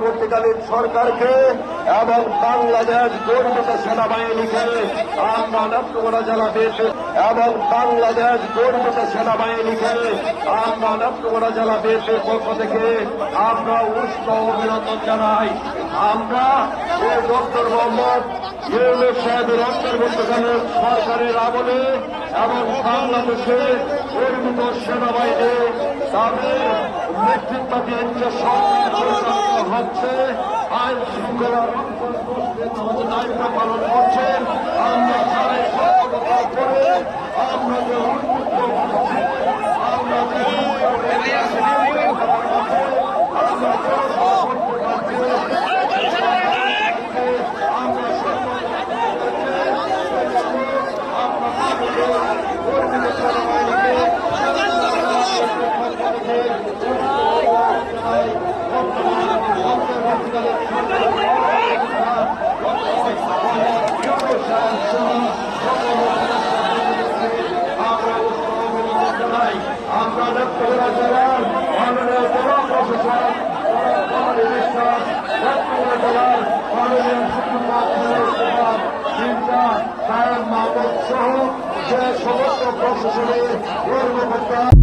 অন্তর্বর্তীকালীন সরকারকে এবং বাংলাদেশ গর্বিত সেনাবাহিনীকে আমরা নেত্রকোনা জেলা বিএনপি এবং বাংলাদেশ গর্বিত সেনাবাহিনীকে আমরা নেত্রকোনা জেলা বিএনপির পক্ষ থেকে আমরা উষ্ণ অভিনন্দন জানাই। আমরা এই ডক্টর মোহাম্মদ ইউনূস সাহেবের অন্তর্বর্তীকালীন সরকারের আমলে এবং বাংলাদেশে গর্বিত সেনাবাহিনী তাদের নেতৃত্বাধীন যে সরকার পরিচালিত হচ্ছে আইন শৃঙ্খলা রক্ষা করতে আমাদের দায়িত্ব পালন করছে। আমরা তাই সতর্কতার পরে আমরা যে উন্মুক্ত আমরা যে আমরা নেত্রকোনা জেলার মাননীয় জেলা প্রশাসক বিশ্বাস, নেত্রকোনা জেলার মাননীয় সাহেব মাহমুদ সহ যে সমস্ত প্রশাসনের কর্মকর্তা